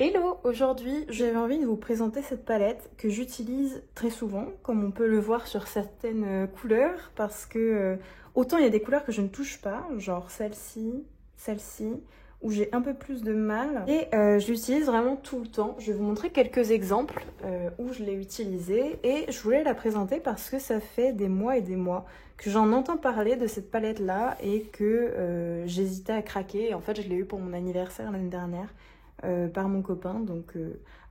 Hello! Aujourd'hui, j'avais envie de vous présenter cette palette que j'utilise très souvent, comme on peut le voir sur certaines couleurs, parce que autant il y a des couleurs que je ne touche pas, genre celle-ci, où j'ai un peu plus de mal, et je l'utilise vraiment tout le temps. Je vais vous montrer quelques exemples où je l'ai utilisée, et je voulais la présenter parce que ça fait des mois et des mois que j'en entends parler de cette palette-là, et que j'hésitais à craquer. En fait, je l'ai eu pour mon anniversaire l'année dernière. Par mon copain, donc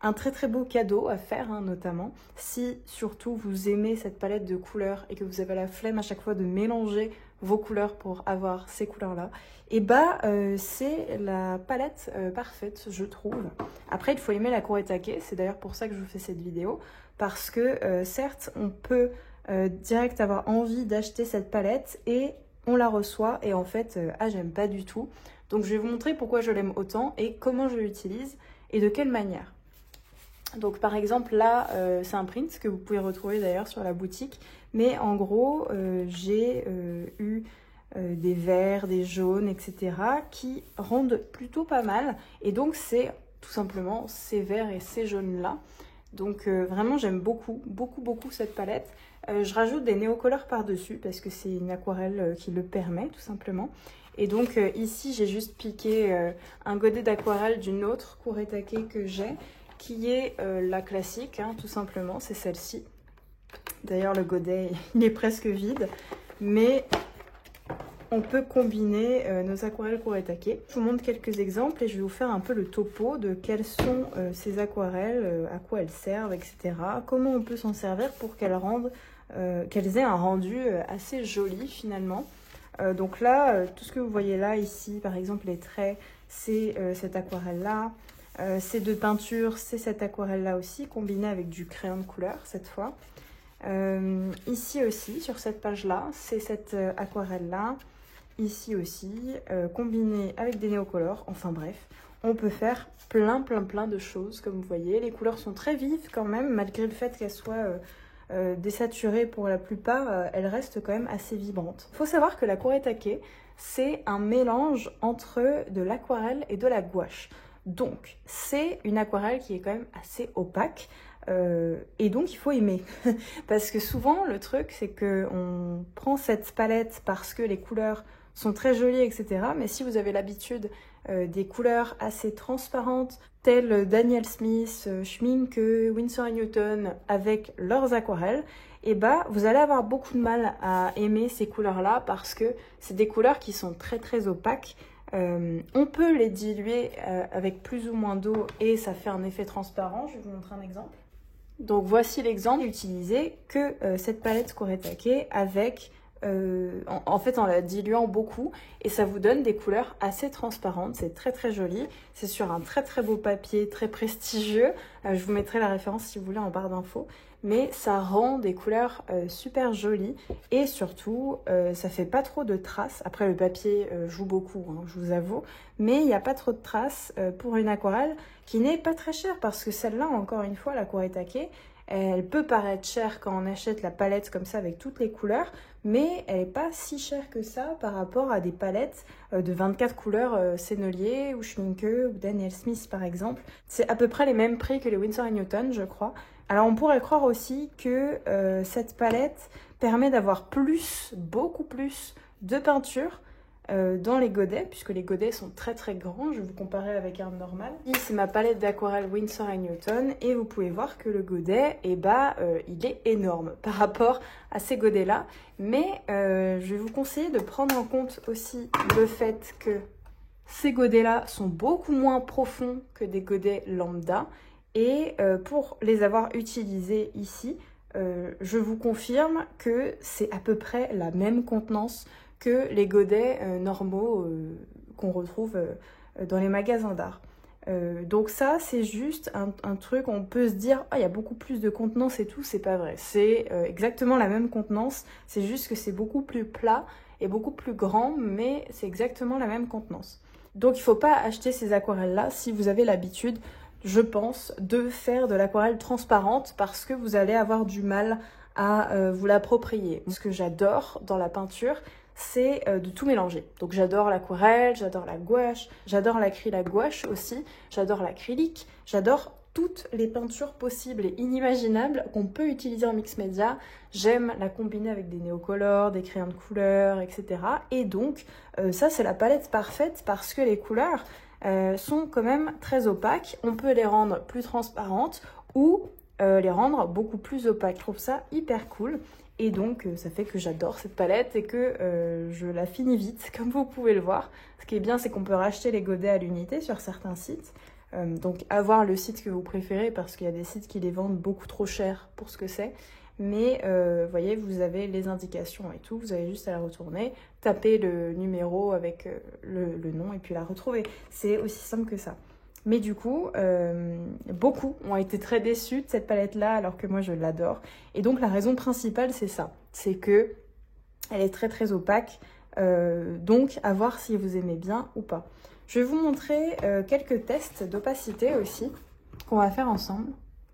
un très très beau cadeau à faire, hein, notamment si surtout vous aimez cette palette de couleurs et que vous avez la flemme à chaque fois de mélanger vos couleurs pour avoir ces couleurs là, et bah c'est la palette parfaite, je trouve. Après, il faut aimer la Kuretake, c'est d'ailleurs pour ça que je vous fais cette vidéo, parce que certes on peut direct avoir envie d'acheter cette palette et on la reçoit et en fait j'aime pas du tout. Donc je vais vous montrer pourquoi je l'aime autant et comment je l'utilise et de quelle manière. Donc par exemple là, c'est un print que vous pouvez retrouver d'ailleurs sur la boutique. Mais en gros, j'ai eu des verts, des jaunes, etc. qui rendent plutôt pas mal. Et donc c'est tout simplement ces verts et ces jaunes-là. Donc vraiment j'aime beaucoup cette palette. Je rajoute des néocolores par-dessus parce que c'est une aquarelle qui le permet tout simplement. Et donc ici j'ai juste piqué un godet d'aquarelle d'une autre Kuretake que j'ai, qui est la classique, hein, tout simplement, c'est celle-ci. D'ailleurs le godet il est presque vide, mais on peut combiner nos aquarelles Kuretake. Je vous montre quelques exemples et je vais vous faire un peu le topo de quelles sont ces aquarelles, à quoi elles servent, etc. Comment on peut s'en servir pour qu'elles aient un rendu assez joli finalement. Donc là, tout ce que vous voyez là, ici, par exemple, les traits, c'est cette aquarelle-là. Ces deux peintures, c'est cette aquarelle-là aussi, combinée avec du crayon de couleur, cette fois. Ici aussi, sur cette page-là, c'est cette aquarelle-là. Ici aussi, combinée avec des néocolores. Enfin bref, on peut faire plein de choses, comme vous voyez. Les couleurs sont très vives quand même, malgré le fait qu'elles soient désaturée pour la plupart, elle reste quand même assez vibrante. Il faut savoir que la Kuretake, c'est un mélange entre de l'aquarelle et de la gouache. Donc, c'est une aquarelle qui est quand même assez opaque. Et donc il faut aimer parce que souvent le truc c'est que on prend cette palette parce que les couleurs sont très jolies, etc. Mais si vous avez l'habitude des couleurs assez transparentes telles Daniel Smith, Schmincke, Winsor & Newton avec leurs aquarelles, et bah vous allez avoir beaucoup de mal à aimer ces couleurs là parce que c'est des couleurs qui sont très opaques. On peut les diluer avec plus ou moins d'eau et ça fait un effet transparent. Je vais vous montrer un exemple. Donc voici l'exemple utilisé que cette palette Kuretake avec en fait en la diluant beaucoup, et ça vous donne des couleurs assez transparentes. C'est très joli, c'est sur un très beau papier très prestigieux. Je vous mettrai la référence si vous voulez en barre d'infos, mais ça rend des couleurs super jolies et surtout ça fait pas trop de traces. Après le papier joue beaucoup, hein, je vous avoue, mais il n'y a pas trop de traces pour une aquarelle qui n'est pas très chère, parce que celle-là, encore une fois, la Kuretake, elle peut paraître chère quand on achète la palette comme ça avec toutes les couleurs, mais elle n'est pas si chère que ça par rapport à des palettes de 24 couleurs Sennelier ou Schmincke ou Daniel Smith par exemple. C'est à peu près les mêmes prix que les Winsor & Newton, je crois. Alors on pourrait croire aussi que cette palette permet d'avoir beaucoup plus de peinture dans les godets, puisque les godets sont très grands. Je vais vous comparer avec un normal. Ici c'est ma palette d'aquarelle Winsor & Newton et vous pouvez voir que le godet, il est énorme par rapport à ces godets là, mais je vais vous conseiller de prendre en compte aussi le fait que ces godets là sont beaucoup moins profonds que des godets lambda, et pour les avoir utilisés ici, je vous confirme que c'est à peu près la même contenance que les godets normaux qu'on retrouve dans les magasins d'art. Donc ça, c'est juste un truc, on peut se dire « Ah, il y a beaucoup plus de contenance et tout », c'est pas vrai. C'est exactement la même contenance, c'est juste que c'est beaucoup plus plat et beaucoup plus grand, mais c'est exactement la même contenance. Donc il ne faut pas acheter ces aquarelles-là si vous avez l'habitude, je pense, de faire de l'aquarelle transparente, parce que vous allez avoir du mal à vous l'approprier. Ce que j'adore dans la peinture, c'est de tout mélanger. Donc j'adore l'aquarelle, j'adore la gouache, j'adore l'acrylique gouache aussi, j'adore l'acrylique, j'adore toutes les peintures possibles et inimaginables qu'on peut utiliser en mix média. J'aime la combiner avec des néocolores, des crayons de couleur, etc. Et donc ça c'est la palette parfaite parce que les couleurs sont quand même très opaques. On peut les rendre plus transparentes ou les rendre beaucoup plus opaques. Je trouve ça hyper cool. Et donc, ça fait que j'adore cette palette et que je la finis vite, comme vous pouvez le voir. Ce qui est bien, c'est qu'on peut racheter les godets à l'unité sur certains sites. Donc, avoir le site que vous préférez, parce qu'il y a des sites qui les vendent beaucoup trop cher pour ce que c'est. Mais, vous voyez, vous avez les indications et tout. Vous avez juste à la retourner, taper le numéro avec le nom et puis la retrouver. C'est aussi simple que ça. Mais du coup, beaucoup ont été très déçus de cette palette-là, alors que moi, je l'adore. Et donc, la raison principale, c'est ça. C'est que elle est très, très opaque. Donc, à voir si vous aimez bien ou pas. Je vais vous montrer quelques tests d'opacité aussi, qu'on va faire ensemble.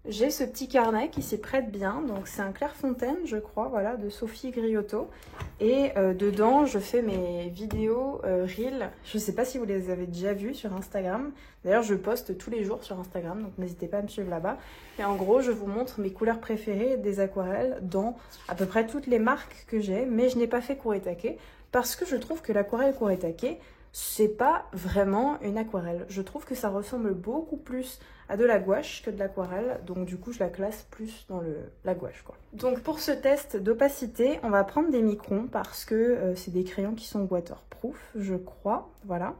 J'ai ce petit carnet qui s'y prête bien, donc c'est un Clairefontaine, je crois, voilà, de Sophie Griotto. Et dedans, je fais mes vidéos Reel. Je ne sais pas si vous les avez déjà vues sur Instagram. D'ailleurs, je poste tous les jours sur Instagram, donc n'hésitez pas à me suivre là-bas. Et en gros, je vous montre mes couleurs préférées des aquarelles dans à peu près toutes les marques que j'ai. Mais je n'ai pas fait Kuretake parce que je trouve que l'aquarelle Kuretake, c'est pas vraiment une aquarelle. Je trouve que ça ressemble beaucoup plus à de la gouache que de l'aquarelle. Donc du coup, je la classe plus dans la gouache, quoi. Donc pour ce test d'opacité, on va prendre des microns parce que c'est des crayons qui sont waterproof, je crois. Voilà.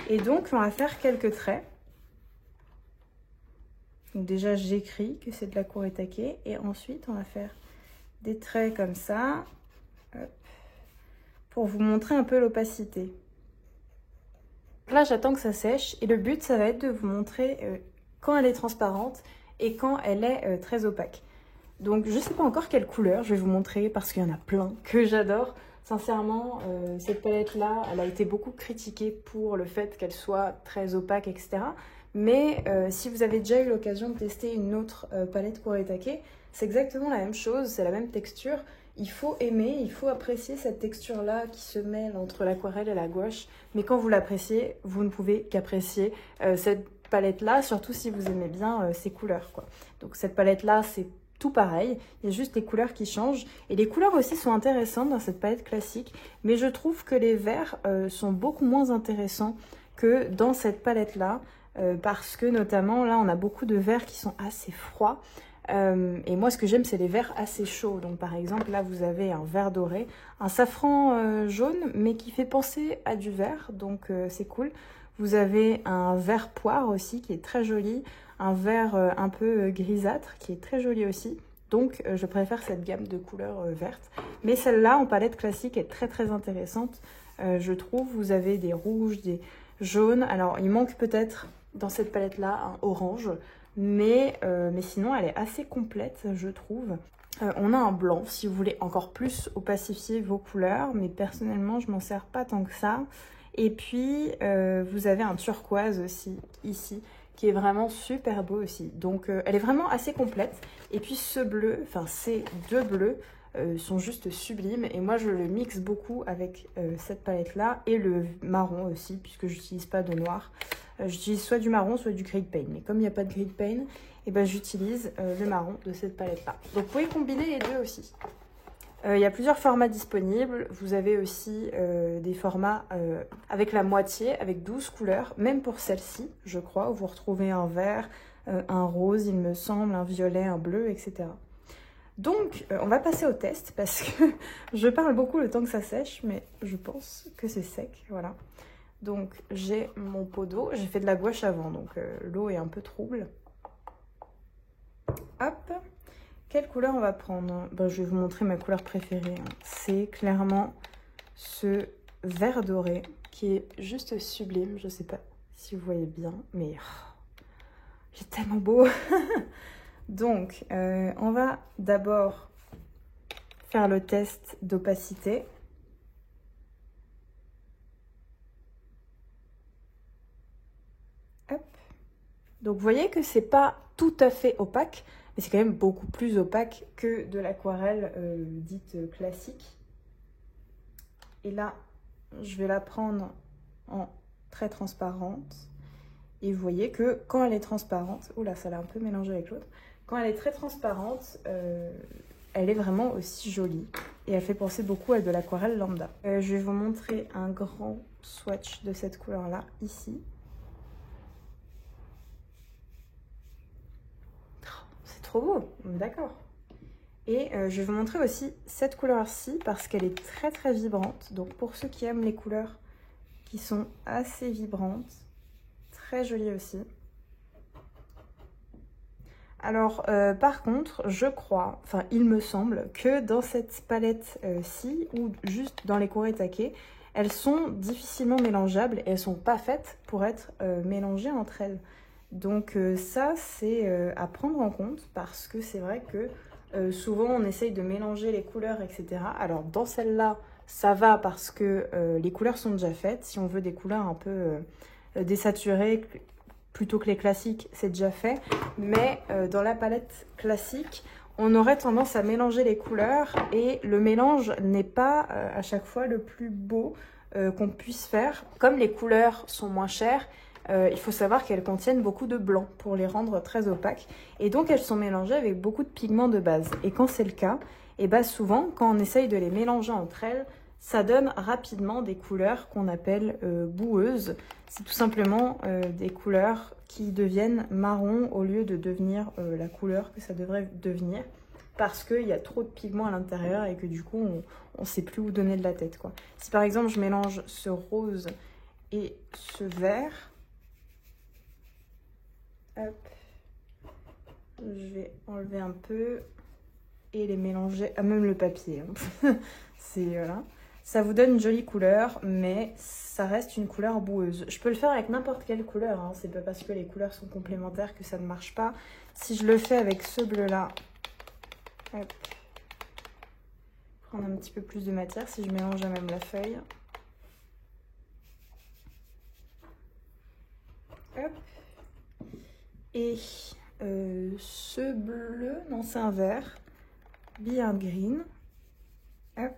Et donc, on va faire quelques traits. Donc déjà, j'écris que c'est de la Kuretake. Et ensuite, on va faire des traits comme ça. Hop, pour vous montrer un peu l'opacité. Là, j'attends que ça sèche et le but, ça va être de vous montrer quand elle est transparente et quand elle est très opaque. Donc, je ne sais pas encore quelle couleur je vais vous montrer parce qu'il y en a plein que j'adore. Sincèrement, cette palette-là, elle a été beaucoup critiquée pour le fait qu'elle soit très opaque, etc. Mais si vous avez déjà eu l'occasion de tester une autre palette Kuretake, c'est exactement la même chose, c'est la même texture. Il faut aimer, il faut apprécier cette texture-là qui se mêle entre l'aquarelle et la gouache. Mais quand vous l'appréciez, vous ne pouvez qu'apprécier cette palette-là, surtout si vous aimez bien ces couleurs, quoi. Donc cette palette-là, c'est tout pareil. Il y a juste les couleurs qui changent. Et les couleurs aussi sont intéressantes dans cette palette classique. Mais je trouve que les verts sont beaucoup moins intéressants que dans cette palette-là. Parce que notamment, là, on a beaucoup de verts qui sont assez froids. Et moi, ce que j'aime, c'est les verts assez chauds. Donc, par exemple, là, vous avez un vert doré, un safran jaune, mais qui fait penser à du vert. Donc, c'est cool. Vous avez un vert poire aussi, qui est très joli. Un vert un peu grisâtre, qui est très joli aussi. Donc, je préfère cette gamme de couleurs vertes. Mais celle-là, en palette classique, est très, très intéressante. Je trouve, vous avez des rouges, des jaunes. Alors, il manque peut-être, dans cette palette-là, un orange. Mais sinon, elle est assez complète, je trouve. On a un blanc, si vous voulez encore plus opacifier vos couleurs. Mais personnellement, je m'en sers pas tant que ça. Et puis, vous avez un turquoise aussi, ici, qui est vraiment super beau aussi. Donc, elle est vraiment assez complète. Et puis, ce bleu, enfin, ces deux bleus sont juste sublimes. Et moi, je le mixe beaucoup avec cette palette-là. Et le marron aussi, puisque je n'utilise pas de noir. J'utilise soit du marron, soit du Great Paint. Mais comme il n'y a pas de Great Paint, eh ben, j'utilise le marron de cette palette-là. Donc, vous pouvez combiner les deux aussi. Il y a plusieurs formats disponibles. Vous avez aussi des formats avec la moitié, avec 12 couleurs. Même pour celle-ci, je crois, où vous retrouvez un vert, un rose, il me semble, un violet, un bleu, etc. Donc, on va passer au test parce que je parle beaucoup le temps que ça sèche, mais je pense que c'est sec, voilà. Donc, j'ai mon pot d'eau. J'ai fait de la gouache avant, donc l'eau est un peu trouble. Hop. Quelle couleur on va prendre? Ben, je vais vous montrer ma couleur préférée. C'est clairement ce vert doré qui est juste sublime. Je ne sais pas si vous voyez bien, mais il est tellement beau. Donc, on va d'abord faire le test d'opacité. Hop. Donc, vous voyez que c'est pas tout à fait opaque, mais c'est quand même beaucoup plus opaque que de l'aquarelle dite classique. Et là, je vais la prendre en très transparente. Et vous voyez que quand elle est transparente, oula, ça l'a un peu mélangé avec l'autre. Quand elle est très transparente, elle est vraiment aussi jolie. Et elle fait penser beaucoup à de l'aquarelle lambda. Je vais vous montrer un grand swatch de cette couleur-là, ici. C'est trop beau, d'accord. Et je vais vous montrer aussi cette couleur-ci parce qu'elle est très très vibrante. Donc pour ceux qui aiment les couleurs qui sont assez vibrantes, très jolie aussi. Alors par contre, je crois, enfin il me semble que dans cette palette-ci ou juste dans les Kuretake, elles sont difficilement mélangeables et elles sont pas faites pour être mélangées entre elles. Donc ça c'est à prendre en compte parce que c'est vrai que souvent on essaye de mélanger les couleurs, etc. Alors dans celle-là, ça va parce que les couleurs sont déjà faites. Si on veut des couleurs un peu désaturées, plutôt que les classiques, c'est déjà fait. Mais dans la palette classique, on aurait tendance à mélanger les couleurs et le mélange n'est pas à chaque fois le plus beau qu'on puisse faire. Comme les couleurs sont moins chères, il faut savoir qu'elles contiennent beaucoup de blanc pour les rendre très opaques. Et donc elles sont mélangées avec beaucoup de pigments de base. Et quand c'est le cas, et bah souvent quand on essaye de les mélanger entre elles, ça donne rapidement des couleurs qu'on appelle boueuses. C'est tout simplement des couleurs qui deviennent marron au lieu de devenir la couleur que ça devrait devenir. Parce qu'il y a trop de pigments à l'intérieur et que du coup, on ne sait plus où donner de la tête, quoi. Si par exemple, je mélange ce rose et ce vert, hop, je vais enlever un peu et les mélanger, ah, même le papier, hein. C'est voilà. Ça vous donne une jolie couleur, mais ça reste une couleur boueuse. Je peux le faire avec n'importe quelle couleur, hein. C'est pas parce que les couleurs sont complémentaires que ça ne marche pas. Si je le fais avec ce bleu-là, hop, prendre un petit peu plus de matière, si je mélange à même la feuille. Hop. Et ce bleu, non c'est un vert, bien green. Hop.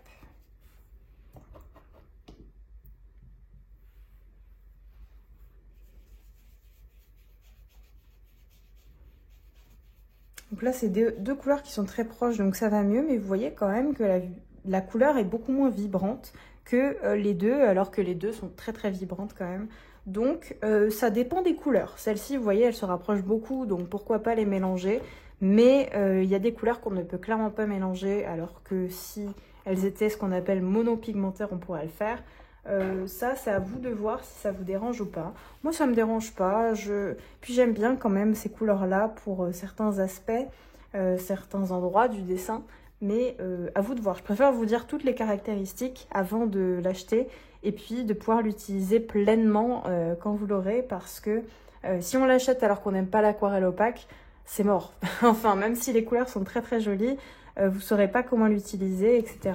Donc là, c'est deux couleurs qui sont très proches, donc ça va mieux. Mais vous voyez quand même que la couleur est beaucoup moins vibrante que les deux, alors que les deux sont très très vibrantes quand même. Donc ça dépend des couleurs. Celle-ci, vous voyez, elle se rapproche beaucoup, donc pourquoi pas les mélanger. Mais il y a des couleurs qu'on ne peut clairement pas mélanger, alors que si elles étaient ce qu'on appelle monopigmentaires, on pourrait le faire. Ça, c'est à vous de voir si ça vous dérange ou pas. Moi, ça me dérange pas. Puis j'aime bien quand même ces couleurs-là pour certains aspects, certains endroits du dessin. Mais à vous de voir. Je préfère vous dire toutes les caractéristiques avant de l'acheter et puis de pouvoir l'utiliser pleinement quand vous l'aurez. Parce que si on l'achète alors qu'on n'aime pas l'aquarelle opaque, c'est mort. Enfin, même si les couleurs sont très très jolies, vous ne saurez pas comment l'utiliser, etc.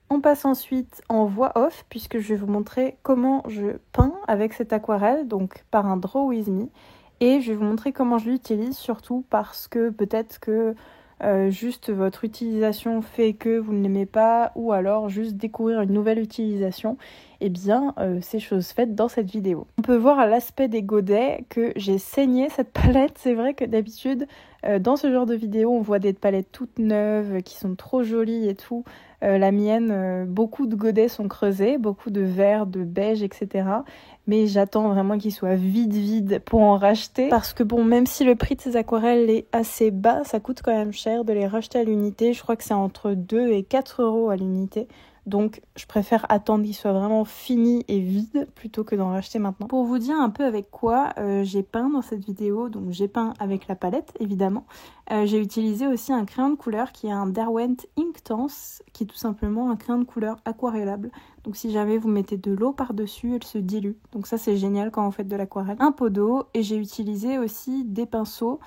On passe ensuite en voix off puisque je vais vous montrer comment je peins avec cette aquarelle, donc par un Draw With Me. Et je vais vous montrer comment je l'utilise, surtout parce que peut-être que juste votre utilisation fait que vous ne l'aimez pas, ou alors juste découvrir une nouvelle utilisation. Eh bien, c'est chose faite dans cette vidéo. On peut voir à l'aspect des godets que j'ai saigné cette palette. C'est vrai que d'habitude, dans ce genre de vidéo, on voit des palettes toutes neuves qui sont trop jolies et tout. La mienne, beaucoup de godets sont creusés, beaucoup de vert, de beige, etc. Mais j'attends vraiment qu'ils soient vides pour en racheter. Parce que bon, même si le prix de ces aquarelles est assez bas, ça coûte quand même cher de les racheter à l'unité. Je crois que c'est entre 2 et 4 € à l'unité. Donc je préfère attendre qu'ils soient vraiment finis et vides plutôt que d'en racheter maintenant. Pour vous dire un peu avec quoi j'ai peint dans cette vidéo, donc j'ai peint avec la palette évidemment. J'ai utilisé aussi un crayon de couleur qui est un Derwent Inktense, qui est tout simplement un crayon de couleur aquarellable. Donc si jamais vous mettez de l'eau par-dessus, elle se dilue. Donc ça c'est génial quand vous faites de l'aquarelle. Un pot d'eau, et j'ai utilisé aussi des pinceaux.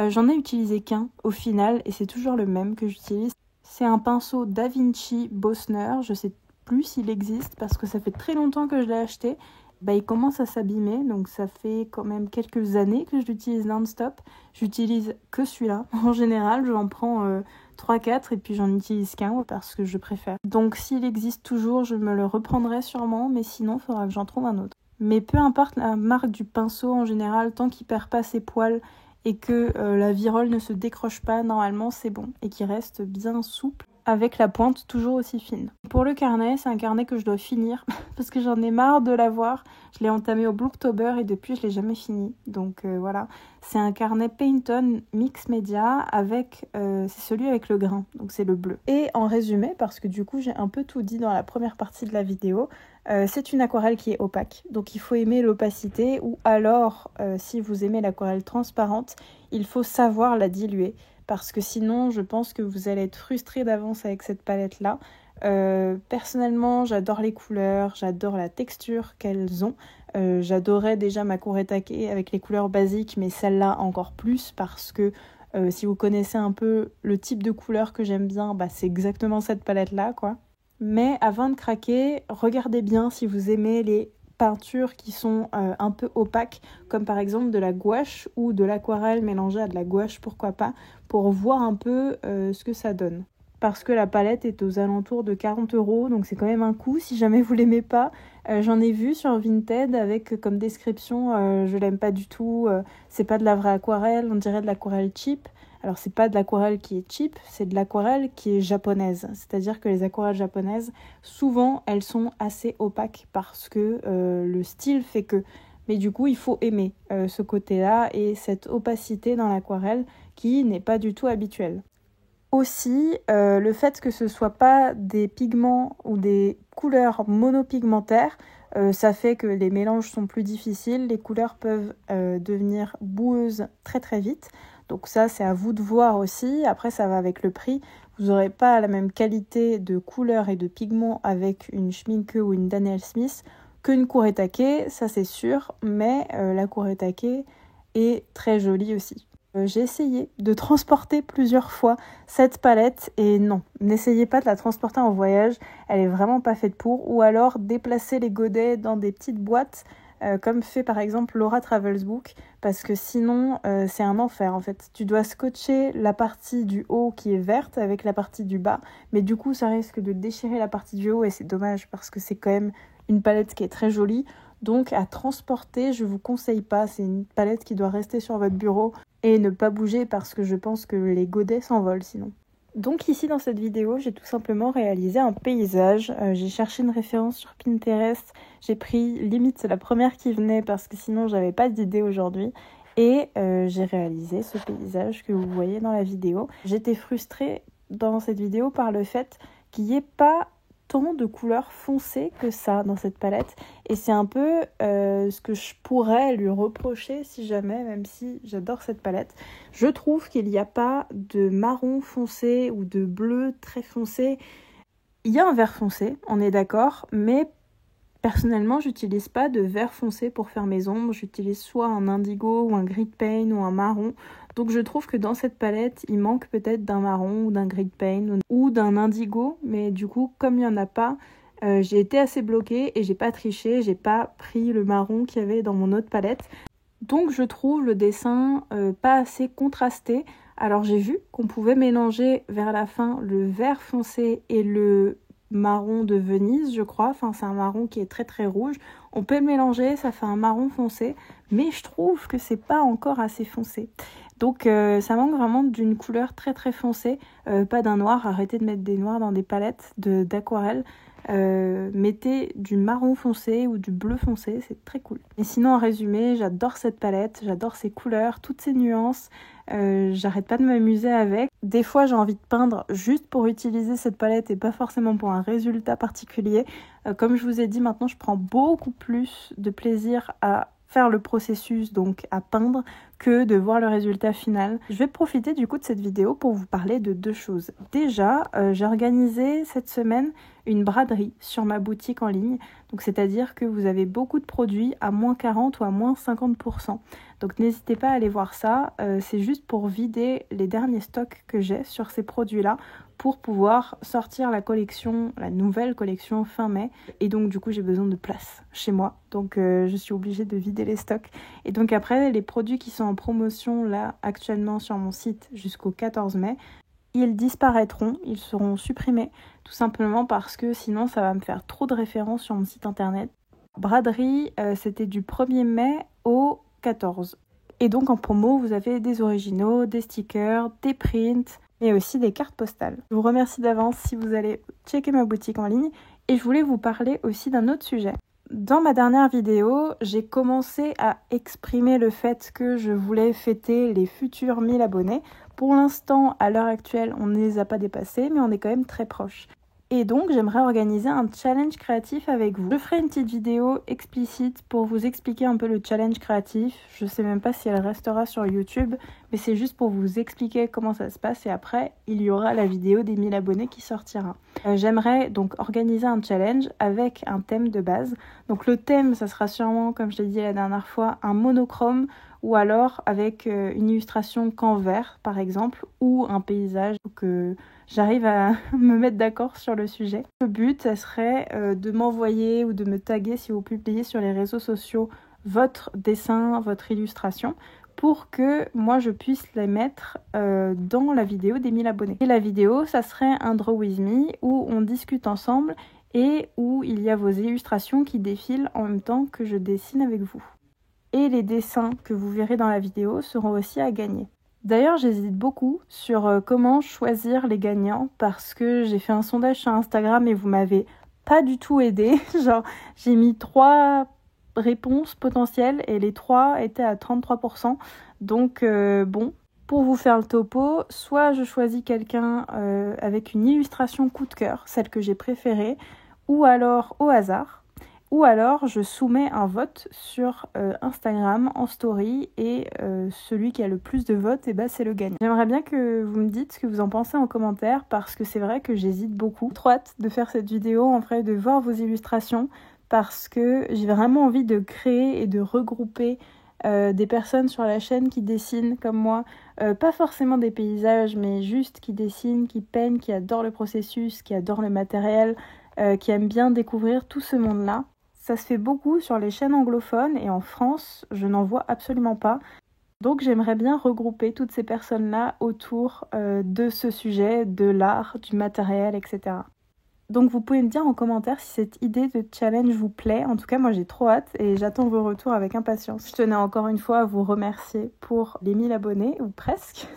J'en ai utilisé qu'un au final et c'est toujours le même que j'utilise. C'est un pinceau Da Vinci Bosner, je sais plus s'il existe parce que ça fait très longtemps que je l'ai acheté. Bah, il commence à s'abîmer, donc ça fait quand même quelques années que je l'utilise non-stop. J'utilise que celui-là. En général, j'en prends 3-4 et puis j'en utilise qu'un parce que je préfère. Donc s'il existe toujours, je me le reprendrai sûrement, mais sinon il faudra que j'en trouve un autre. Mais peu importe la marque du pinceau en général, tant qu'il perd pas ses poils et que la virole ne se décroche pas, normalement c'est bon et qu'il reste bien souple avec la pointe toujours aussi fine. Pour le carnet, c'est un carnet que je dois finir parce que j'en ai marre de l'avoir. Je l'ai entamé au Blooktober et depuis je l'ai jamais fini. Donc voilà, c'est un carnet Pantone Mix Media avec, c'est celui avec le grain, donc c'est le bleu. Et en résumé, parce que du coup j'ai un peu tout dit dans la première partie de la vidéo, c'est une aquarelle qui est opaque, donc il faut aimer l'opacité ou alors si vous aimez l'aquarelle transparente, il faut savoir la diluer. Parce que sinon, je pense que vous allez être frustré d'avance avec cette palette-là. Personnellement, j'adore les couleurs, j'adore la texture qu'elles ont. J'adorais déjà ma Kuretake avec les couleurs basiques, mais celle-là encore plus parce que si vous connaissez un peu le type de couleur que j'aime bien, bah, c'est exactement cette palette-là, quoi. Mais avant de craquer, regardez bien si vous aimez les peintures qui sont un peu opaques, comme par exemple de la gouache ou de l'aquarelle mélangée à de la gouache, pourquoi pas, pour voir un peu ce que ça donne. Parce que la palette est aux alentours de 40 €, donc c'est quand même un coût si jamais vous l'aimez pas. J'en ai vu sur Vinted avec comme description je l'aime pas du tout, c'est pas de la vraie aquarelle, on dirait de l'aquarelle cheap. Alors c'est pas de l'aquarelle qui est cheap, c'est de l'aquarelle qui est japonaise. C'est-à-dire que les aquarelles japonaises, souvent elles sont assez opaques parce que le style fait que. Mais du coup il faut aimer ce côté-là et cette opacité dans l'aquarelle qui n'est pas du tout habituelle. Aussi, le fait que ce soit pas des pigments ou des couleurs monopigmentaires, ça fait que les mélanges sont plus difficiles, les couleurs peuvent devenir boueuses très très vite. Donc ça, c'est à vous de voir aussi. Après, ça va avec le prix. Vous n'aurez pas la même qualité de couleur et de pigments avec une Schmincke ou une Daniel Smith qu'une Kuretake, ça c'est sûr. Mais la Kuretake est très jolie aussi. J'ai essayé de transporter plusieurs fois cette palette et non, n'essayez pas de la transporter en voyage, elle est vraiment pas faite pour. Ou alors déplacer les godets dans des petites boîtes comme fait par exemple Laura Travels Book, parce que sinon c'est un enfer en fait. Tu dois scotcher la partie du haut qui est verte avec la partie du bas, mais du coup ça risque de déchirer la partie du haut et c'est dommage parce que c'est quand même une palette qui est très jolie. Donc à transporter, je vous conseille pas, c'est une palette qui doit rester sur votre bureau et ne pas bouger parce que je pense que les godets s'envolent sinon. Donc ici dans cette vidéo, j'ai tout simplement réalisé un paysage. J'ai cherché une référence sur Pinterest. J'ai pris limite la première qui venait parce que sinon j'avais pas d'idée aujourd'hui. Et j'ai réalisé ce paysage que vous voyez dans la vidéo. J'étais frustrée dans cette vidéo par le fait qu'il n'y ait pas tant de couleurs foncées que ça dans cette palette. Et c'est un peu ce que je pourrais lui reprocher si jamais, même si j'adore cette palette. Je trouve qu'il n'y a pas de marron foncé ou de bleu très foncé. Il y a un vert foncé, on est d'accord, mais personnellement, j'utilise pas de vert foncé pour faire mes ombres. J'utilise soit un indigo ou un gris de pain ou un marron. Donc je trouve que dans cette palette, il manque peut-être d'un marron ou d'un gris de pain ou d'un indigo. Mais du coup, comme il n'y en a pas, j'ai été assez bloquée et j'ai pas triché. J'ai pas pris le marron qu'il y avait dans mon autre palette. Donc je trouve le dessin pas assez contrasté. Alors j'ai vu qu'on pouvait mélanger vers la fin le vert foncé et le marron de Venise, je crois. Enfin, c'est un marron qui est très très rouge. On peut le mélanger, ça fait un marron foncé. Mais je trouve que c'est pas encore assez foncé. Donc ça manque vraiment d'une couleur très très foncée. Pas d'un noir. Arrêtez de mettre des noirs dans des palettes d'aquarelle. Mettez du marron foncé ou du bleu foncé, c'est très cool. Et sinon, en résumé, j'adore cette palette, j'adore ses couleurs, toutes ses nuances. J'arrête pas de m'amuser avec. Des fois, j'ai envie de peindre juste pour utiliser cette palette et pas forcément pour un résultat particulier. Comme je vous ai dit, maintenant, je prends beaucoup plus de plaisir à faire le processus, donc à peindre, que de voir le résultat final. Je vais profiter du coup de cette vidéo pour vous parler de deux choses. Déjà, j'ai organisé cette semaine une braderie sur ma boutique en ligne. Donc c'est-à-dire que vous avez beaucoup de produits à moins 40 ou à moins 50%. Donc n'hésitez pas à aller voir ça. C'est juste pour vider les derniers stocks que j'ai sur ces produits-là pour pouvoir sortir la collection, la nouvelle collection fin mai. Et donc du coup j'ai besoin de place chez moi. Donc je suis obligée de vider les stocks. Et donc après les produits qui sont en promotion là actuellement sur mon site jusqu'au 14 mai, ils disparaîtront, ils seront supprimés, tout simplement parce que sinon ça va me faire trop de références sur mon site internet. Braderie, c'était du 1er mai au 14. Et donc en promo, vous avez des originaux, des stickers, des prints, mais aussi des cartes postales. Je vous remercie d'avance si vous allez checker ma boutique en ligne. Et je voulais vous parler aussi d'un autre sujet. Dans ma dernière vidéo, j'ai commencé à exprimer le fait que je voulais fêter les futurs 1000 abonnés. Pour l'instant, à l'heure actuelle, on ne les a pas dépassés, mais on est quand même très proches. Et donc, j'aimerais organiser un challenge créatif avec vous. Je ferai une petite vidéo explicite pour vous expliquer un peu le challenge créatif. Je sais même pas si elle restera sur YouTube, mais c'est juste pour vous expliquer comment ça se passe. Et après, il y aura la vidéo des 1000 abonnés qui sortira. J'aimerais donc organiser un challenge avec un thème de base. Donc le thème, ça sera sûrement, comme je l'ai dit la dernière fois, un monochrome ou alors avec une illustration Canva par exemple, ou un paysage. Donc j'arrive à me mettre d'accord sur le sujet. Le but, ça serait de m'envoyer ou de me taguer si vous publiez sur les réseaux sociaux votre dessin, votre illustration, pour que moi je puisse les mettre dans la vidéo des 1000 abonnés. Et la vidéo, ça serait un Draw With Me où on discute ensemble et où il y a vos illustrations qui défilent en même temps que je dessine avec vous. Et les dessins que vous verrez dans la vidéo seront aussi à gagner. D'ailleurs, j'hésite beaucoup sur comment choisir les gagnants parce que j'ai fait un sondage sur Instagram et vous m'avez pas du tout aidé. Genre, j'ai mis 3 réponses potentielles et les 3 étaient à 33%. Donc, bon, pour vous faire le topo, soit je choisis quelqu'un avec une illustration coup de cœur, celle que j'ai préférée, ou alors au hasard. Ou alors, je soumets un vote sur Instagram en story et celui qui a le plus de votes, eh ben, c'est le gagnant. J'aimerais bien que vous me dites ce que vous en pensez en commentaire parce que c'est vrai que j'hésite beaucoup. Trop hâte de faire cette vidéo, en vrai, de voir vos illustrations parce que j'ai vraiment envie de créer et de regrouper des personnes sur la chaîne qui dessinent comme moi. Pas forcément des paysages, mais juste qui dessinent, qui peignent, qui adorent le processus, qui adorent le matériel, qui aiment bien découvrir tout ce monde-là. Ça se fait beaucoup sur les chaînes anglophones et en France, je n'en vois absolument pas. Donc j'aimerais bien regrouper toutes ces personnes-là autour de ce sujet, de l'art, du matériel, etc. Donc vous pouvez me dire en commentaire si cette idée de challenge vous plaît. En tout cas, moi j'ai trop hâte et j'attends vos retours avec impatience. Je tenais encore une fois à vous remercier pour les 1000 abonnés, ou presque,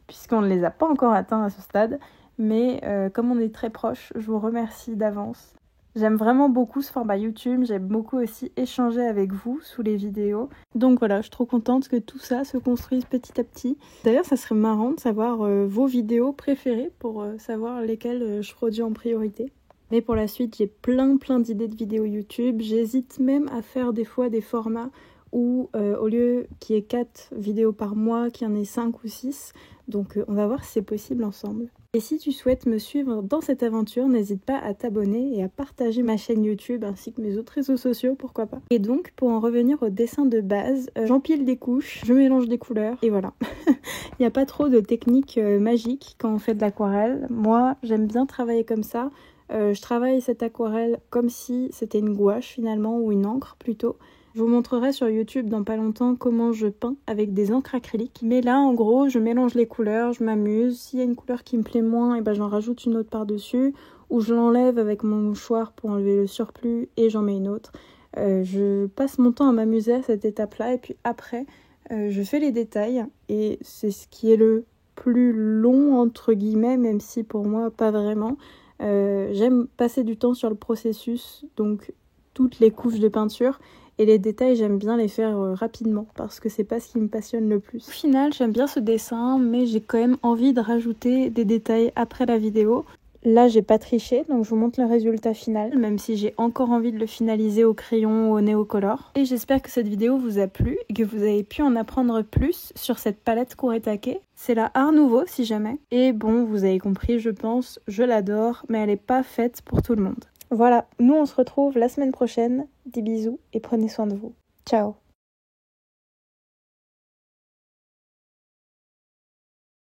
puisqu'on ne les a pas encore atteints à ce stade. Mais comme on est très proches, je vous remercie d'avance. J'aime vraiment beaucoup ce format YouTube, j'aime beaucoup aussi échanger avec vous sous les vidéos. Donc voilà, je suis trop contente que tout ça se construise petit à petit. D'ailleurs, ça serait marrant de savoir vos vidéos préférées pour savoir lesquelles je produis en priorité. Mais pour la suite, j'ai plein d'idées de vidéos YouTube. J'hésite même à faire des fois des formats où au lieu qu'il y ait 4 vidéos par mois, qu'il y en ait 5 ou 6. Donc on va voir si c'est possible ensemble. Et si tu souhaites me suivre dans cette aventure, n'hésite pas à t'abonner et à partager ma chaîne YouTube ainsi que mes autres réseaux sociaux, pourquoi pas. Et donc, pour en revenir au dessin de base, j'empile des couches, je mélange des couleurs, et voilà. Il n'y a pas trop de techniques magiques quand on fait de l'aquarelle. Moi, j'aime bien travailler comme ça. Je travaille cette aquarelle comme si c'était une gouache finalement, ou une encre plutôt. Je vous montrerai sur YouTube dans pas longtemps comment je peins avec des encres acryliques. Mais là, en gros, je mélange les couleurs, je m'amuse. S'il y a une couleur qui me plaît moins, et ben j'en rajoute une autre par-dessus. Ou je l'enlève avec mon mouchoir pour enlever le surplus et j'en mets une autre. Je passe mon temps à m'amuser à cette étape-là. Et puis après, je fais les détails. Et c'est ce qui est le plus long, entre guillemets, même si pour moi, pas vraiment. J'aime passer du temps sur le processus, donc toutes les couches de peinture. Et les détails, j'aime bien les faire rapidement parce que c'est pas ce qui me passionne le plus. Au final, j'aime bien ce dessin, mais j'ai quand même envie de rajouter des détails après la vidéo. Là, j'ai pas triché, donc je vous montre le résultat final, même si j'ai encore envie de le finaliser au crayon ou au néocolor. Et j'espère que cette vidéo vous a plu et que vous avez pu en apprendre plus sur cette palette Kuretake. C'est la Art Nouveau, si jamais. Et bon, vous avez compris, je pense, je l'adore, mais elle est pas faite pour tout le monde. Voilà, nous on se retrouve la semaine prochaine. Des bisous et prenez soin de vous. Ciao!